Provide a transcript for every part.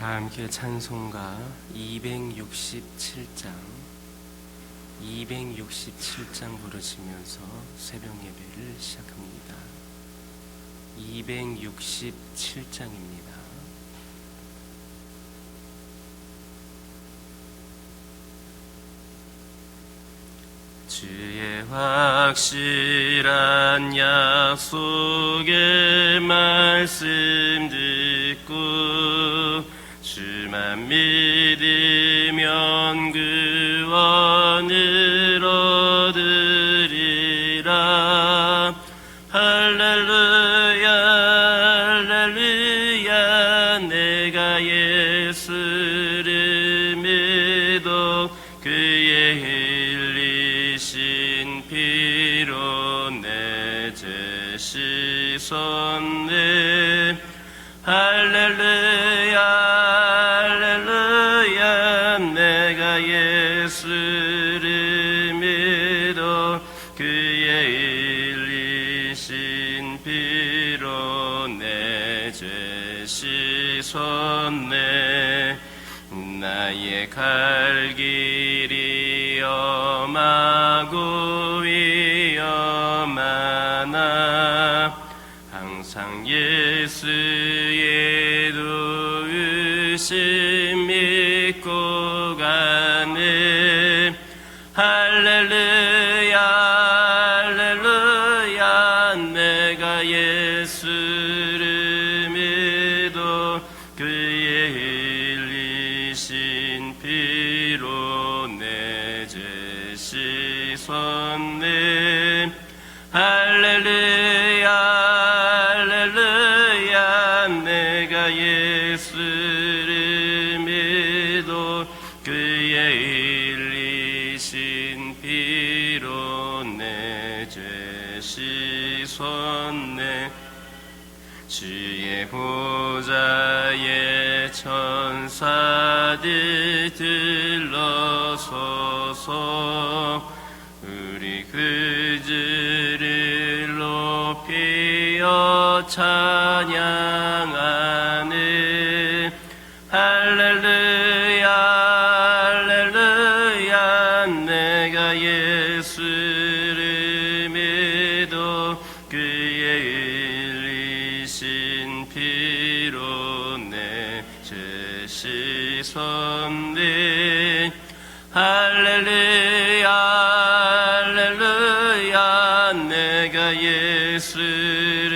다 함께 찬송가 267장 부르시면서 새벽 예배를 시작합니다. 267장입니다. 주의 확실한 약속의 말씀 듣고 주만 믿으면 구원을 얻으리라. 할렐루야 할렐루야. 내가 예수를 믿어 그의 흘리신 피로 내 죄 씻었네. 할렐루야 할렐루야. 내가 예수를 믿어 그의 흘리신 피로 내 죄 씻었네. 나의 갈 길이 험하고 위험하나 항상 예수의 도우심 믿고 가네. 할렐루야 할렐루야. 내가 예수를 믿어 그의 흘리신 피로 내 죄 씻었네. 할렐루야 할렐루야. 내가 예수를 믿어 그의 흘리신 피로 내 죄 씻었네. 주의 보좌에 천사들 들러서서 우리 그주를 높이어 찬양하네. 할렐루야 할렐루야. 내가 예수를 믿어 그의 흘리신 피로 내 죄 씻었네. 할렐루야 할렐루야. 내가 예수를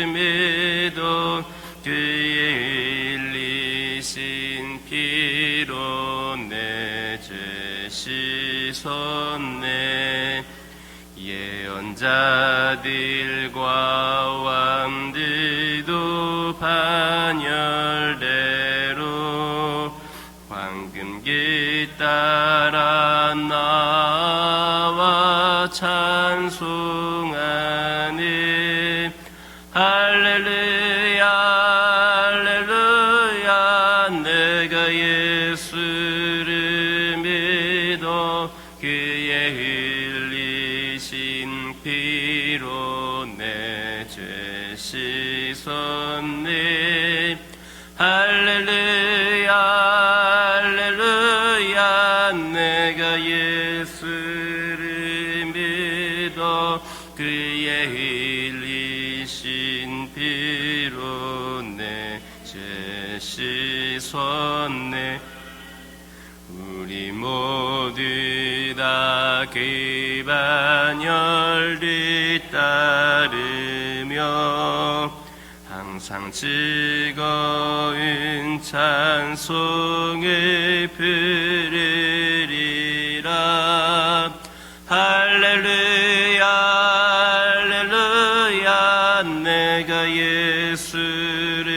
믿어 그의 흘리신 피로 내 죄 씻었네. 예언자들과 왕들도 반열대로 황금길 따라 나와 찬송하네. 할렐루야 할렐루야. 내가 예수를 믿어 그의 흘리신 피로 내 죄 씻었네. 할렐루야 할렐루야. 내가 예수를 믿어 그의 흘리신 피로 내 죄 씻었네. 우리 모두 다 그 반열 뒤따르며 항상 즐거운 찬송을 부르리라. 할렐루야 할렐루야. 내가 예수를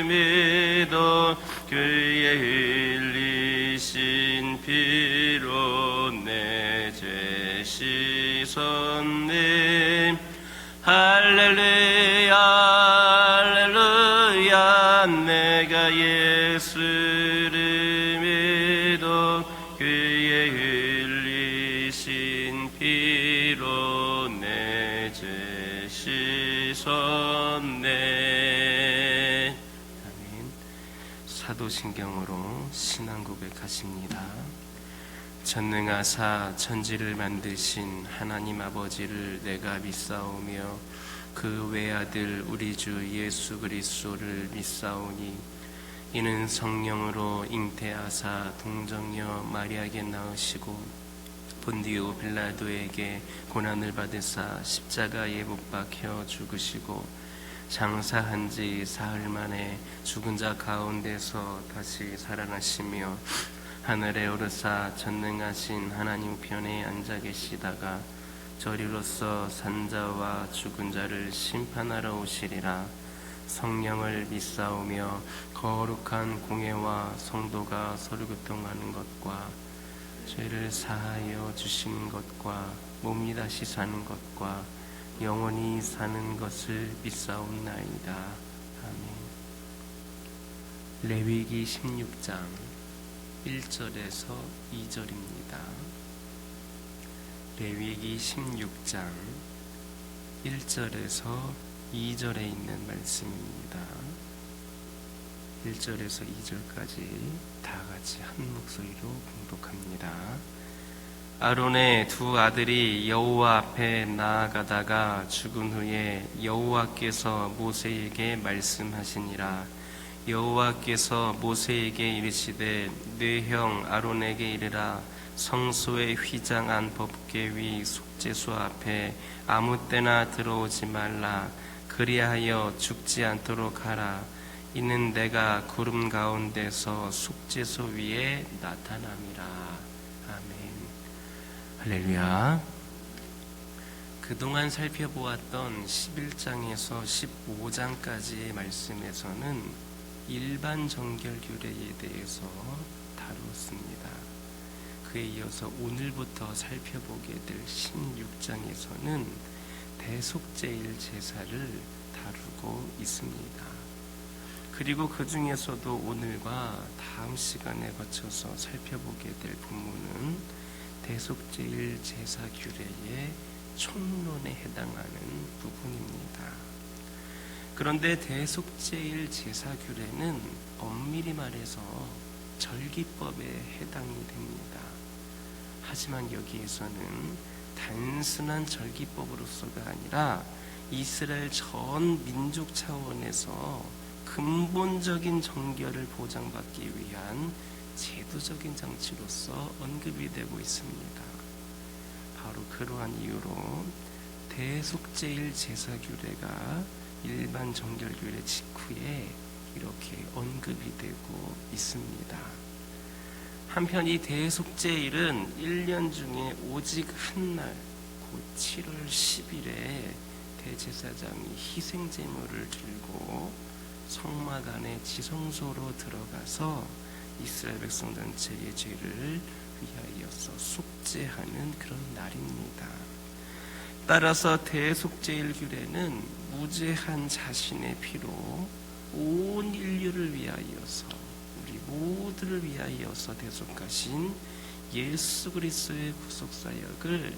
믿어 그의 흘리신 피로 내 죄 씻었네. 할렐루야 할렐루야. 내가 예수를 믿어 그의 흘리신 피로 내 죄 씻었네. 아멘. 사도신경으로 신앙 고백하십니다. 전능하사 천지를 만드신 하나님 아버지를 내가 믿사오며 그 외아들 우리 주 예수 그리스도를 믿사오니 이는 성령으로 잉태하사 동정녀 마리아에게 낳으시고 본디오 빌라도에게 고난을 받으사 십자가에 못 박혀 죽으시고 장사한 지 사흘 만에 죽은 자 가운데서 다시 살아나시며 하늘에 오르사 전능하신 하나님 우편에 앉아 계시다가 저리로서 산자와 죽은 자를 심판하러 오시리라. 성령을 믿사오며 거룩한 공회와 성도가 서로 교통하는 것과 죄를 사하여 주시는 것과 몸이 다시 사는 것과 영원히 사는 것을 믿사옵나이다. 아멘. 레위기 16장 1절에서 2절입니다. 레위기 16장 1절에서 2절에 있는 말씀입니다. 1절에서 2절까지 다 같이 한 목소리로 봉독합니다. 아론의 두 아들이 여호와 앞에 나아가다가 죽은 후에 여호와께서 모세에게 말씀하시니라. 여호와께서 모세에게 이르시되 네 형 아론에게 이르라. 성소의 휘장한 법궤 위 속죄소 앞에 아무 때나 들어오지 말라. 그리하여 죽지 않도록 하라. 이는 내가 구름 가운데서 속죄소 위에 나타남이라. 아멘. 할렐루야. 그동안 살펴보았던 11장에서 15장까지의 말씀에서는 일반 정결규례에 대해서 다루었습니다. 그에 이어서 오늘부터 살펴보게 될 16장에서는 대속죄일 제사를 다루고 있습니다. 그리고 그 중에서도 오늘과 다음 시간에 거쳐서 살펴보게 될 본문은 대속죄일 제사 규례의 총론에 해당하는 부분입니다. 그런데 대속죄일 제사 규례는 엄밀히 말해서 절기법에 해당이 됩니다. 하지만 여기에서는 단순한 절기법으로서가 아니라 이스라엘 전 민족 차원에서 근본적인 정결을 보장받기 위한 제도적인 장치로서 언급이 되고 있습니다. 바로 그러한 이유로 대속죄일 제사 규례가 일반 정결 규례 직후에 이렇게 언급이 되고 있습니다. 한편 이 대속죄일은 1년 중에 오직 한 날, 곧 7월 10일에 대제사장이 희생제물을 들고 성막 안에 지성소로 들어가서 이스라엘 백성 전체의 죄를 위하여서 속죄하는 그런 날입니다. 따라서 대속죄일 규례는 무죄한 자신의 피로 온 인류를 위하여서 우리 모두를 위하여서 대속하신 예수 그리스도의 구속사역을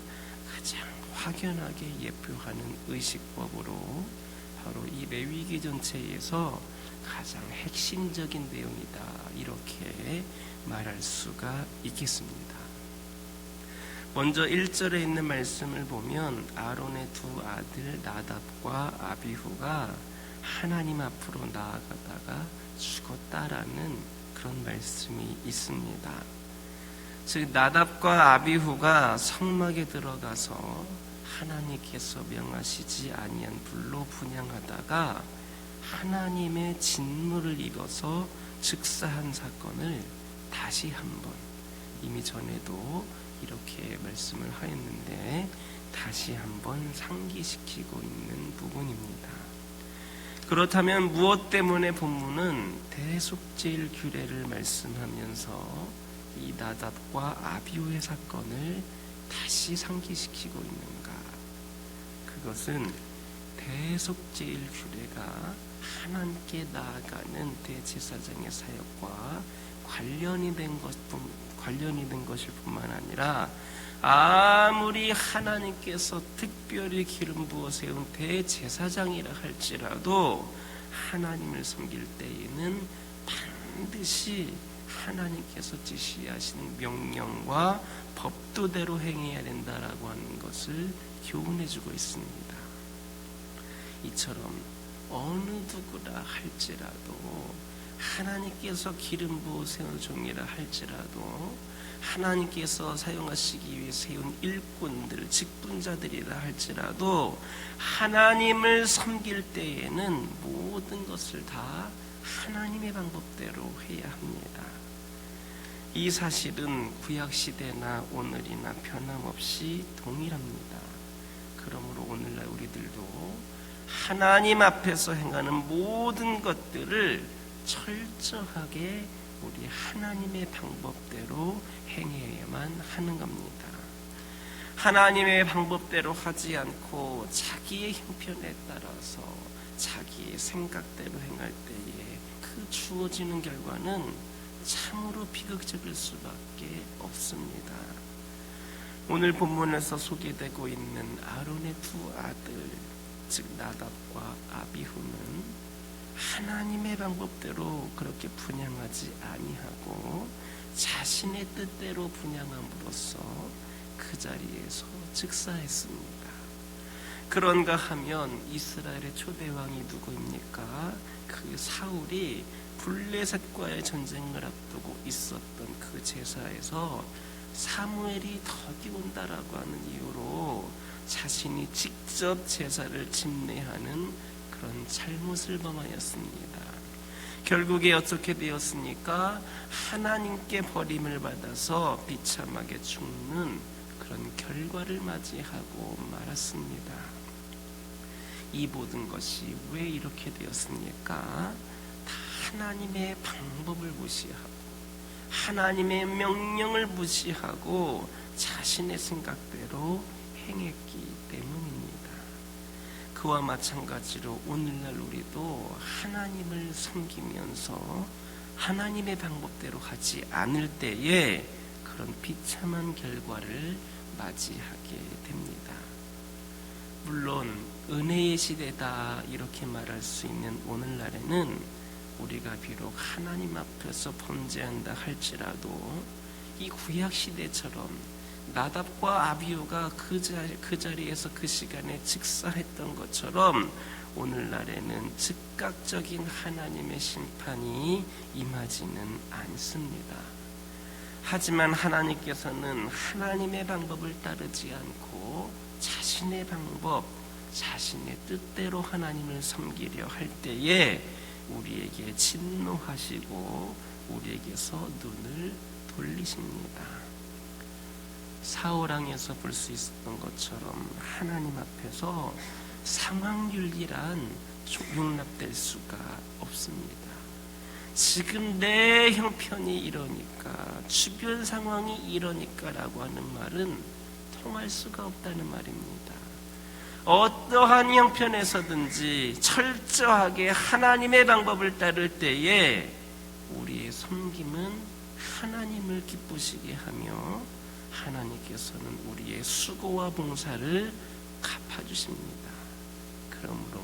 가장 확연하게 예표하는 의식법으로 바로 이 레위기 전체에서 가장 핵심적인 내용이다, 이렇게 말할 수가 있겠습니다. 먼저 1절에 있는 말씀을 보면 아론의 두 아들 나답과 아비후가 하나님 앞으로 나아가다가 죽었다라는 그런 말씀이 있습니다. 즉 나답과 아비후가 성막에 들어가서 하나님께서 명하시지 아니한 불로 분향하다가 하나님의 진노를 입어서 즉사한 사건을 다시 한번, 이미 전에도 이렇게 말씀을 하였는데 다시 한번 상기시키고 있는 부분입니다. 그렇다면 무엇 때문에 본문은 대속죄일 규례를 말씀하면서 이 나답과 아비후의 사건을 다시 상기시키고 있는가? 그것은 대속죄일 규례가 하나님께 나아가는 대제사장의 사역과 관련이 된 것일 뿐만 아니라 아무리 하나님께서 특별히 기름 부어 세운 대제사장이라 할지라도 하나님을 섬길 때에는 반드시 하나님께서 지시하시는 명령과 법도대로 행해야 된다라고 하는 것을 교훈해주고 있습니다. 이처럼 어느 누구라 할지라도, 하나님께서 기름 부어 세운 종이라 할지라도, 하나님께서 사용하시기 위해 세운 일꾼들, 직분자들이라 할지라도, 하나님을 섬길 때에는 모든 것을 다 하나님의 방법대로 해야 합니다. 이 사실은 구약시대나 오늘이나 변함없이 동일합니다. 그러므로 오늘날 우리들도 하나님 앞에서 행하는 모든 것들을 철저하게 우리 하나님의 방법대로 행해야만 하는 겁니다. 하나님의 방법대로 하지 않고 자기의 형편에 따라서 자기의 생각대로 행할 때에 그 주어지는 결과는 참으로 비극적일 수밖에 없습니다. 오늘 본문에서 소개되고 있는 아론의 두 아들, 즉 나답과 아비후는 하나님의 방법대로 그렇게 분향하지 아니하고 자신의 뜻대로 분향함으로써 그 자리에서 즉사했습니다. 그런가 하면 이스라엘의 초대왕이 누구입니까? 그 사울이 블레셋과의 전쟁을 앞두고 있었던 그 제사에서 사무엘이 덕이 온다라고 하는 이유로 자신이 직접 제사를 집례하는 그런 잘못을 범하였습니다. 결국에 어떻게 되었습니까? 하나님께 버림을 받아서 비참하게 죽는 그런 결과를 맞이하고 말았습니다. 이 모든 것이 왜 이렇게 되었습니까? 다 하나님의 방법을 무시하고 하나님의 명령을 무시하고 자신의 생각대로 행했기 때문입니다. 그와 마찬가지로 오늘날 우리도 하나님을 섬기면서 하나님의 방법대로 하지 않을 때에 그런 비참한 결과를 맞이하게 됩니다. 물론 은혜의 시대다 이렇게 말할 수 있는 오늘날에는 우리가 비록 하나님 앞에서 범죄한다 할지라도 이 구약 시대처럼 나답과 아비후가 그 자리에서 그 시간에 즉사했던 것처럼 오늘날에는 즉각적인 하나님의 심판이 임하지는 않습니다. 하지만 하나님께서는 하나님의 방법을 따르지 않고 자신의 방법, 자신의 뜻대로 하나님을 섬기려 할 때에 우리에게 진노하시고 우리에게서 눈을 돌리십니다. 사울왕에서 볼 수 있었던 것처럼 하나님 앞에서 상황윤리란 용납될 수가 없습니다. 지금 내 형편이 이러니까, 주변 상황이 이러니까 라고 하는 말은 통할 수가 없다는 말입니다. 어떠한 형편에서든지 철저하게 하나님의 방법을 따를 때에 우리의 섬김은 하나님을 기쁘시게 하며 하나님께서는 우리의 수고와 봉사를 갚아주십니다. 그러므로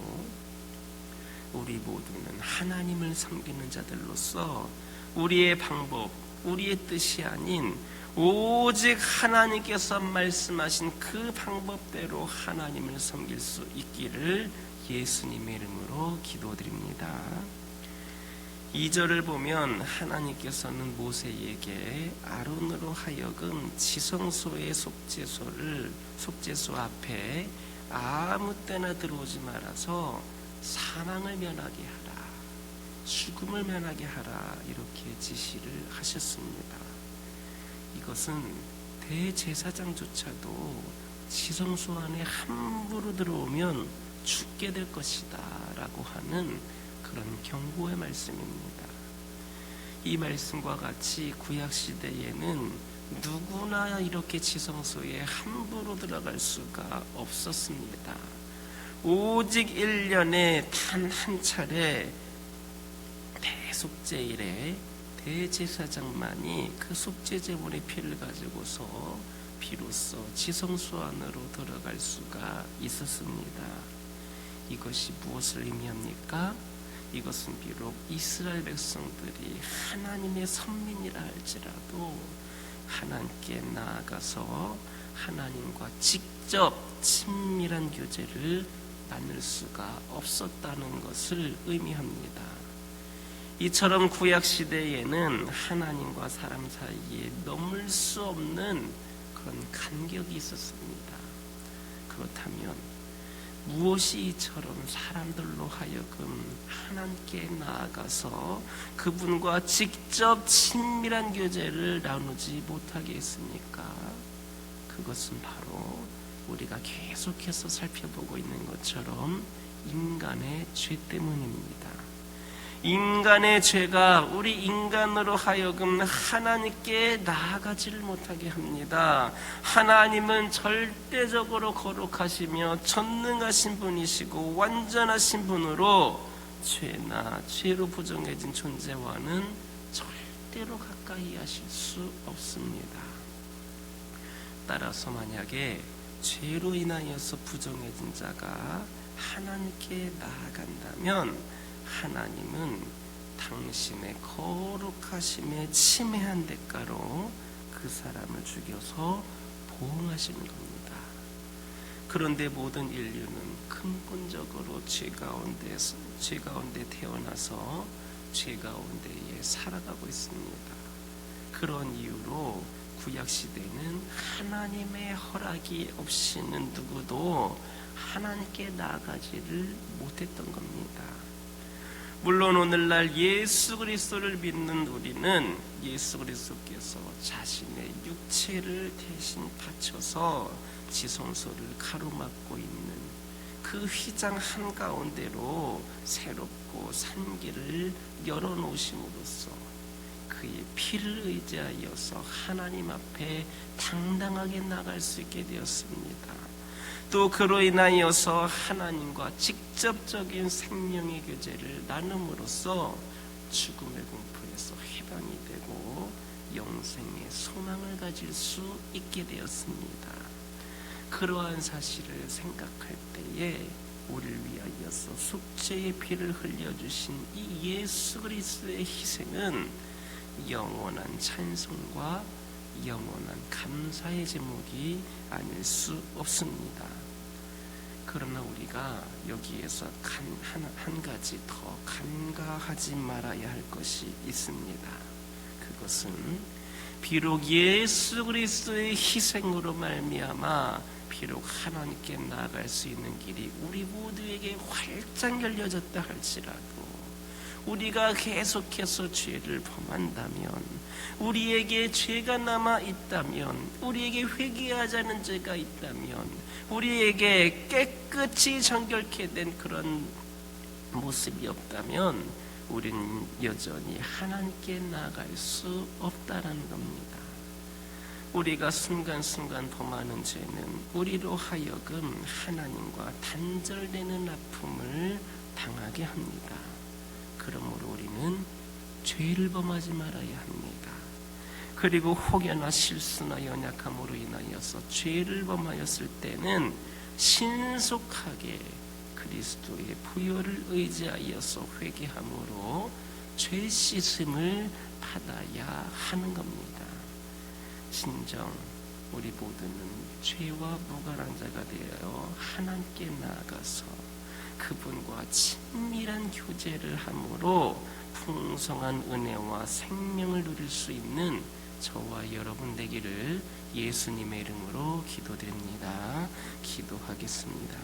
우리 모두는 하나님을 섬기는 자들로서 우리의 방법, 우리의 뜻이 아닌 오직 하나님께서 말씀하신 그 방법대로 하나님을 섬길 수 있기를 예수님의 이름으로 기도드립니다. 2절을 보면 하나님께서는 모세에게 아론으로 하여금 지성소의 속죄소 앞에 아무 때나 들어오지 말아서 사망을 면하게 하라, 죽음을 면하게 하라 이렇게 지시를 하셨습니다. 이것은 대제사장조차도 지성소 안에 함부로 들어오면 죽게 될 것이다 라고 하는 그런 경고의 말씀입니다. 이 말씀과 같이 구약시대에는 누구나 이렇게 지성소에 함부로 들어갈 수가 없었습니다. 오직 1년에 단 한 차례 대속죄일에 대제사장만이 그 속죄제물의 피를 가지고서 비로소 지성소 안으로 들어갈 수가 있었습니다. 이것이 무엇을 의미합니까? 이것은 비록 이스라엘 백성들이 하나님의 선민이라 할지라도 하나님께 나아가서 하나님과 직접 친밀한 교제를 나눌 수가 없었다는 것을 의미합니다. 이처럼 구약 시대에는 하나님과 사람 사이에 넘을 수 없는 그런 간격이 있었습니다. 그렇다면 무엇이 이처럼 사람들로 하여금 하나님께 나아가서 그분과 직접 친밀한 교제를 나누지 못하게 했습니까? 그것은 바로 우리가 계속해서 살펴보고 있는 것처럼 인간의 죄 때문입니다. 인간의 죄가 우리 인간으로 하여금 하나님께 나아가지를 못하게 합니다. 하나님은 절대적으로 거룩하시며 전능하신 분이시고 완전하신 분으로 죄나 죄로 부정해진 존재와는 절대로 가까이 하실 수 없습니다. 따라서 만약에 죄로 인하여서 부정해진 자가 하나님께 나아간다면 하나님은 당신의 거룩하심에 침해한 대가로 그 사람을 죽여서 보응하시는 겁니다. 그런데 모든 인류는 근본적으로 죄 가운데 태어나서 죄 가운데에 살아가고 있습니다. 그런 이유로 구약시대는 하나님의 허락이 없이는 누구도 하나님께 나아가지를 못했던 겁니다. 물론 오늘날 예수 그리스도를 믿는 우리는 예수 그리스도께서 자신의 육체를 대신 바쳐서 지성소를 가로막고 있는 그 휘장 한가운데로 새롭고 산 길을 열어놓으심으로써 그의 피를 의지하여서 하나님 앞에 당당하게 나갈 수 있게 되었습니다. 또 그로 인하여서 하나님과 직접적인 생명의 교제를 나눔으로써 죽음의 공포에서 해방이 되고 영생의 소망을 가질 수 있게 되었습니다. 그러한 사실을 생각할 때에 우리를 위하여서 속죄의 피를 흘려주신 이 예수 그리스도의 희생은 영원한 찬송과 영원한 감사의 제목이 아닐 수 없습니다. 그러나 우리가 여기에서 한 가지 더 간과하지 말아야 할 것이 있습니다. 그것은 비록 예수 그리스도의 희생으로 말미암아 비록 하나님께 나아갈 수 있는 길이 우리 모두에게 활짝 열려졌다 할지라도 우리가 계속해서 죄를 범한다면, 우리에게 죄가 남아 있다면, 우리에게 회개하자는 죄가 있다면, 우리에게 깨끗이 정결케 된 그런 모습이 없다면 우리는 여전히 하나님께 나아갈 수 없다라는 겁니다. 우리가 순간순간 범하는 죄는 우리로 하여금 하나님과 단절되는 아픔을 당하게 합니다. 그러므로 우리는 죄를 범하지 말아야 합니다. 그리고 혹여나 실수나 연약함으로 인하여서 죄를 범하였을 때는 신속하게 그리스도의 부여를 의지하여서 회개함으로 죄 씻음을 받아야 하는 겁니다. 진정 우리 모두는 죄와 무관한 자가 되어 하나님께 나아가서 그분과 친밀한 교제를 함으로 풍성한 은혜와 생명을 누릴 수 있는 저와 여러분 되기를 예수님의 이름으로 기도드립니다. 기도하겠습니다.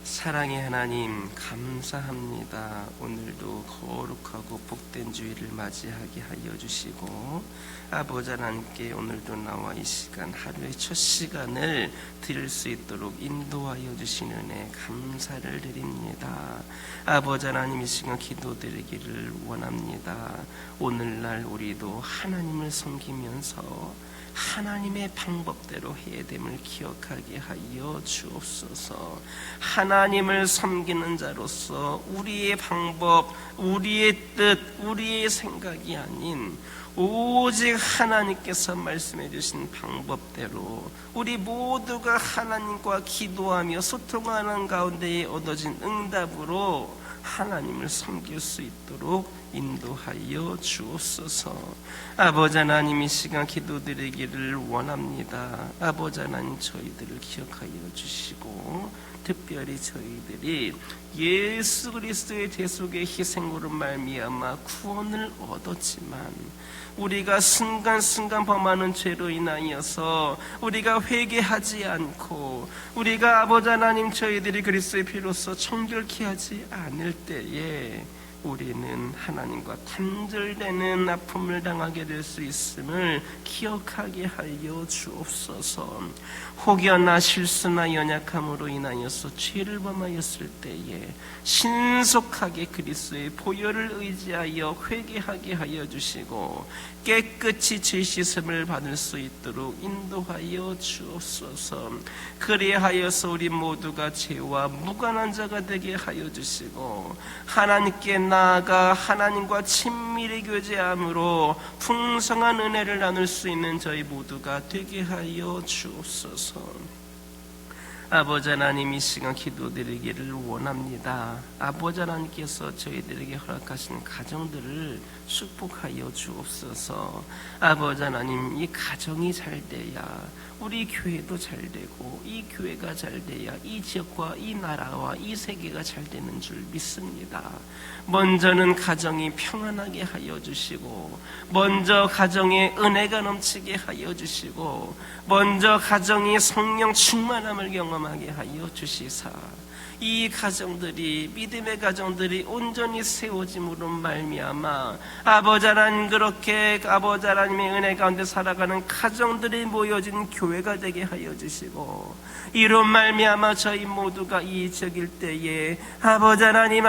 사랑의 하나님, 감사합니다. 오늘도 거룩하고 복된 주일을 맞이하게 하여 주시고, 아버지 하나님께 오늘도 나와 이 시간, 하루의 첫 시간을 드릴 수 있도록 인도하여 주신 은혜 감사를 드립니다. 아버지 하나님, 이 시간 기도드리기를 원합니다. 오늘날 우리도 하나님을 섬기면서 하나님의 방법대로 해야 됨을 기억하게 하여 주옵소서. 하나님을 섬기는 자로서 우리의 방법, 우리의 뜻, 우리의 생각이 아닌 오직 하나님께서 말씀해 주신 방법대로 우리 모두가 하나님과 기도하며 소통하는 가운데에 얻어진 응답으로 하나님을 섬길 수 있도록 인도하여 주옵소서. 아버지 하나님, 이 시간 기도드리기를 원합니다. 아버지 하나님, 저희들을 기억하여 주시고 특별히 저희들이 예수 그리스도의 대속의 희생으로 말미암아 구원을 얻었지만 우리가 순간순간 범하는 죄로 인하여서 우리가 회개하지 않고 우리가 아버지 하나님, 저희들이 그리스도의 피로써 정결케 하지 않을 때에 우리는 하나님과 단절되는 아픔을 당하게 될 수 있음을 기억하게 하여 주옵소서. 혹여나 실수나 연약함으로 인하여서 죄를 범하였을 때에 신속하게 그리스도의 보혈을 의지하여 회개하게 하여 주시고 깨끗이 죄 씻음을 받을 수 있도록 인도하여 주옵소서. 그리하여서 우리 모두가 죄와 무관한 자가 되게 하여 주시고 하나님께 나아가 하나님과 친밀히 교제함으로 풍성한 은혜를 나눌 수 있는 저희 모두가 되게 하여 주옵소서. 아버지 하나님, 이 시간 기도드리기를 원합니다. 아버지 하나님께서 저희들에게 허락하신 가정들을 축복하여 주옵소서. 아버지 하나님, 이 가정이 잘 돼야 우리 교회도 잘 되고 이 교회가 잘 돼야 이 지역과 이 나라와 이 세계가 잘 되는 줄 믿습니다. 먼저는 가정이 평안하게 하여 주시고 먼저 가정에 은혜가 넘치게 하여 주시고 먼저 가정이 성령 충만함을 경험하게 하여 주시사 이 가정들이 믿음의 가정들이 온전히 세워짐으로 말미암아 아버지 하나님, 그렇게 아버지 하나님의 은혜 가운데 살아가는 가정들이 모여진 교회가 되게 하여 주시고 이로 말미암아 저희 모두가 이 지역일 때에 아버지 하나님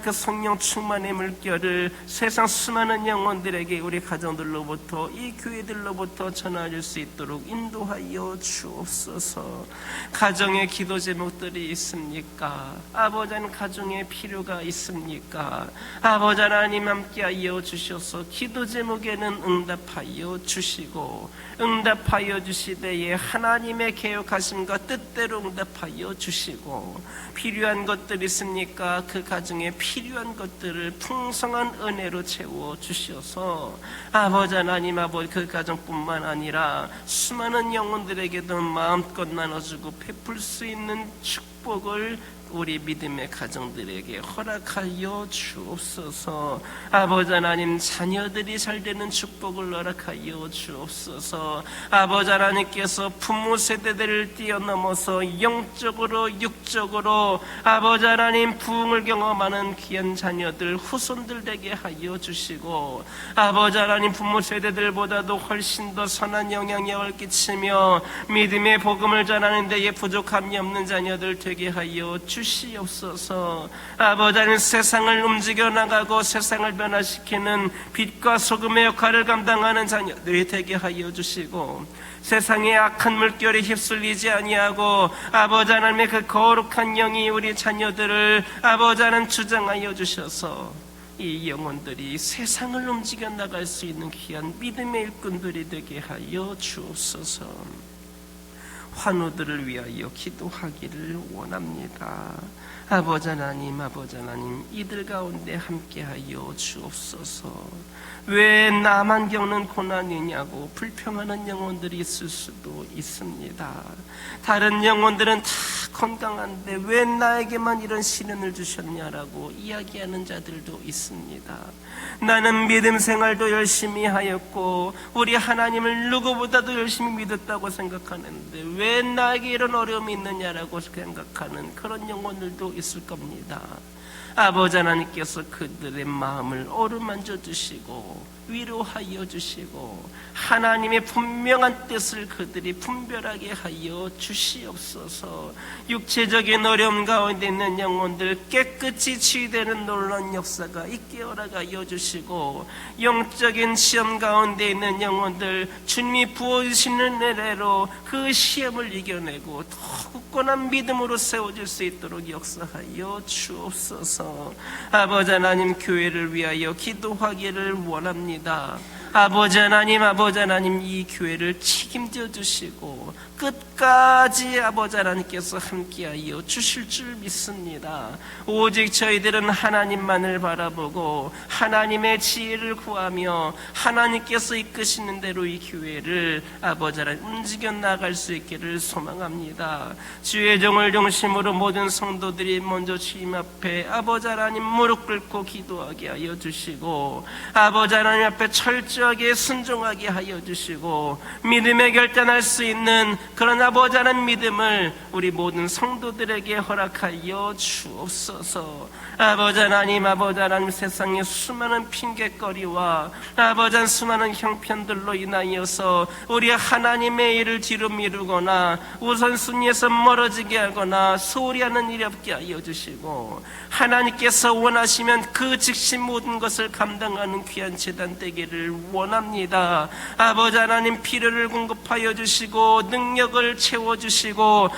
그 성령 충만의 물결을 세상 수많은 영혼들에게 우리 가정들로부터 이 교회들로부터 전하줄 수 있도록 인도하여 주옵소서. 가정의 기도 제목들이 있습니까? 아버지 하나님, 가정에 필요가 있습니까? 아버지 하나님, 함께하여 주셔서 기도 제목에는 응답하여 주시고 응답하여 주시되 하나님의 계획하심과 뜻대로 응답하여 주시고 필요한 것들이 있습니까? 그 가정에 필요한 것들을 풍성한 은혜로 채워 주셔서 아버지 하나님, 그 가정뿐만 아니라 수많은 영혼들에게도 마음껏 나눠주고 베풀 수 있는 축복을 우리 믿음의 가정들에게 허락하여 주옵소서. 아버지 하나님, 자녀들이 잘되는 축복을 허락하여 주옵소서. 아버지 하나님께서 부모 세대들을 뛰어넘어서 영적으로 육적으로 아버지 하나님 부흥을 경험하는 귀한 자녀들 후손들 되게 하여 주시고 아버지 하나님, 부모 세대들보다도 훨씬 더 선한 영향력을 끼치며 믿음의 복음을 전하는 데에 부족함이 없는 자녀들 되게 하여 주시옵소서. 아버지 하나님, 세상을 움직여 나가고 세상을 변화시키는 빛과 소금의 역할을 감당하는 자녀들이 되게 하여 주시고 세상의 악한 물결에 휩쓸리지 아니하고 아버지 하나님의 그 거룩한 영이 우리 자녀들을 아버지 하나님 주장하여 주셔서 이 영혼들이 세상을 움직여 나갈 수 있는 귀한 믿음의 일꾼들이 되게 하여 주옵소서. 환우들을 위하여 기도하기를 원합니다. 아버지 하나님, 이들 가운데 함께하여 주옵소서. 왜 나만 겪는 고난이냐고 불평하는 영혼들이 있을 수도 있습니다. 다른 영혼들은 다 건강한데 왜 나에게만 이런 시련을 주셨냐라고 이야기하는 자들도 있습니다. 나는 믿음 생활도 열심히 하였고 우리 하나님을 누구보다도 열심히 믿었다고 생각하는데 왜 나에게 이런 어려움이 있느냐라고 생각하는 그런 영혼들도 있을 겁니다. 아버지 하나님께서 그들의 마음을 어루만져 주시고 위로하여 주시고 하나님의 분명한 뜻을 그들이 분별하게 하여 주시옵소서. 육체적인 어려움 가운데 있는 영혼들 깨끗이 치유되는 놀라운 역사가 있게 허락하여 주시고 영적인 시험 가운데 있는 영혼들 주님이 부어주시는 은혜로 그 시험을 이겨내고 더 굳건한 믿음으로 세워질 수 있도록 역사하여 주옵소서. 아버지 하나님, 교회를 위하여 기도하기를 원합니다. 아버지 하나님 이 교회를 책임져 주시고 끝까지 아버지 하나님께서 함께하여 주실 줄 믿습니다. 오직 저희들은 하나님만을 바라보고 하나님의 지혜를 구하며 하나님께서 이끄시는 대로 이 교회를 아버지 하나님 움직여 나갈 수 있기를 소망합니다. 주의 종을 중심으로 모든 성도들이 먼저 주님 앞에 아버지 하나님 무릎 꿇고 기도하게 하여 주시고 아버지 하나님 앞에 철저하게 순종하게 하여 주시고 믿음에 결단할 수 있는 그런 아버지 하나님 믿음을 우리 모든 성도들에게 허락하여 주옵소서. 아버지 하나님 세상의 수많은 핑계거리와 아버지 하나님 수많은 형편들로 인하여서 우리 하나님의 일을 뒤로 미루거나 우선순위에서 멀어지게 하거나 소홀히 하는 일이 없게 하여 주시고 하나님께서 원하시면 그 즉시 모든 것을 감당하는 귀한 제단 되기를 원합니다. 아버지 하나님 필요를 공급하여 주시고 능력을 채워주시고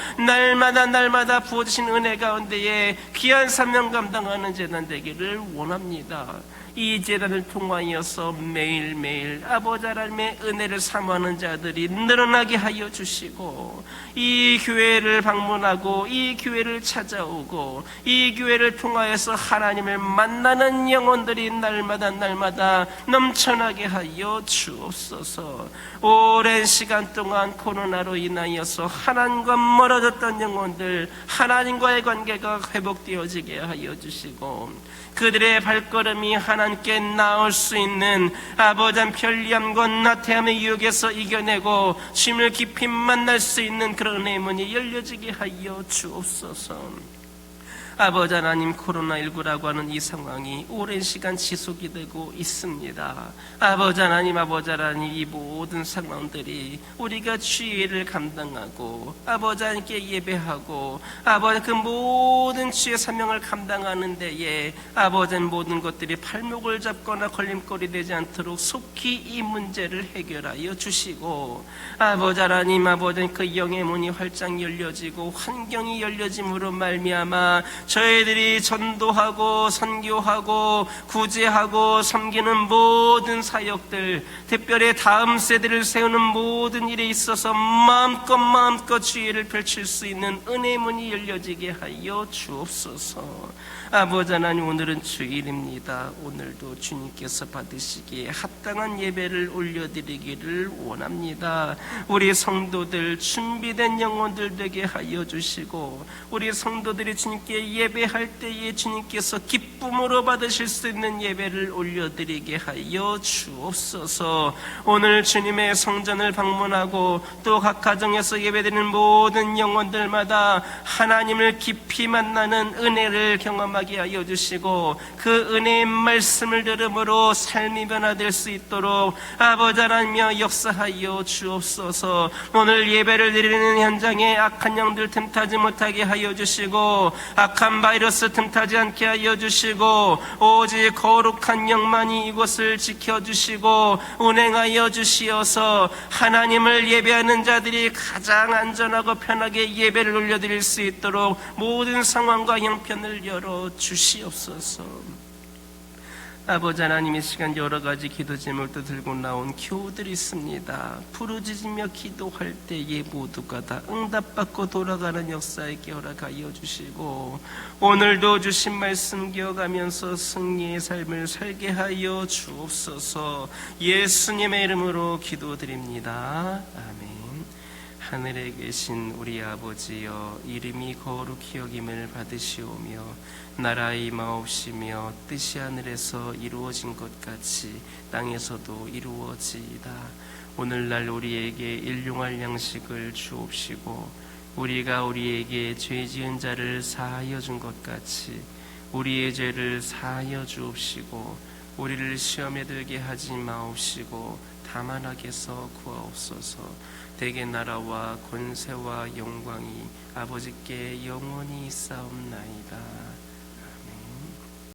날마다 부어주신 은혜 가운데에 귀한 사명 감당하는 제단 되기를 원합니다. 이 제단을 통하여서 매일매일 아버지 하나님의 은혜를 사모하는 자들이 늘어나게 하여 주시고 이 교회를 방문하고 이 교회를 찾아오고 이 교회를 통하여서 하나님을 만나는 영혼들이 날마다 넘쳐나게 하여 주옵소서. 오랜 시간 동안 코로나로 인하여서 하나님과 멀어졌던 영혼들 하나님과의 관계가 회복되어지게 하여 주시고 그들의 발걸음이 하나님께 나올 수 있는 아버지 편리함과 나태함의 유혹에서 이겨내고 주님을 깊이 만날 수 있는 그런 은혜의 문이 열려지게 하여 주옵소서. 아버지 하나님 코로나19라고 하는 이 상황이 오랜 시간 지속이 되고 있습니다. 아버지 하나님 이 모든 상황들이 우리가 주의를 감당하고 아버지 하나님께 예배하고 아버지 그 모든 주의 사명을 감당하는 데에 아버지 모든 것들이 발목을 잡거나 걸림돌이 되지 않도록 속히 이 문제를 해결하여 주시고 아버지 하나님 그 영의 문이 활짝 열려지고 환경이 열려짐으로 말미암아 저희들이 전도하고 선교하고 구제하고 섬기는 모든 사역들 특별히 다음 세대를 세우는 모든 일에 있어서 마음껏 주의를 펼칠 수 있는 은혜의 문이 열려지게 하여 주옵소서. 아버지 하나님 오늘은 주일입니다. 오늘도 주님께서 받으시기에 합당한 예배를 올려드리기를 원합니다. 우리 성도들 준비된 영혼들 되게 하여 주시고 우리 성도들이 주님께 예배할 때에 주님께서 기쁨으로 받으실 수 있는 예배를 올려드리게 하여 주옵소서. 오늘 주님의 성전을 방문하고 또 각 가정에서 예배드리는 모든 영혼들마다 하나님을 깊이 만나는 은혜를 경험하게 하여 주시고 그 은혜의 말씀을 들음으로 삶이 변화될 수 있도록 아버지 하나님여 역사하여 주옵소서. 오늘 예배를 드리는 현장에 악한 영들 틈타지 못하게 하여 주시고 악한 바이러스 틈타지 않게 하여 주시고 오직 거룩한 영만이 이곳을 지켜주시고 운행하여 주시어서 하나님을 예배하는 자들이 가장 안전하고 편하게 예배를 올려드릴 수 있도록 모든 상황과 형편을 열어주시옵소서. 아버지 하나님 이 시간 여러 가지 기도 제목도 들고 나온 교우들이 있습니다. 부르짖으며 기도할 때에 모두가 다 응답받고 돌아가는 역사에게 허락하여 주시고 오늘도 주신 말씀 기억하면서 승리의 삶을 살게 하여 주옵소서. 예수님의 이름으로 기도드립니다. 아멘. 하늘에 계신 우리 아버지여 이름이 거룩히 여김을 받으시오며 나라의 임하옵시며 뜻이 하늘에서 이루어진 것 같이 땅에서도 이루어지이다. 오늘날 우리에게 일용할 양식을 주옵시고 우리가 우리에게 죄 지은 자를 사하여 준 것 같이 우리의 죄를 사하여 주옵시고 우리를 시험에 들게 하지 마옵시고 다만 악에서 구하옵소서. 대개 나라와 권세와 영광이 아버지께 영원히 있사옵나이다.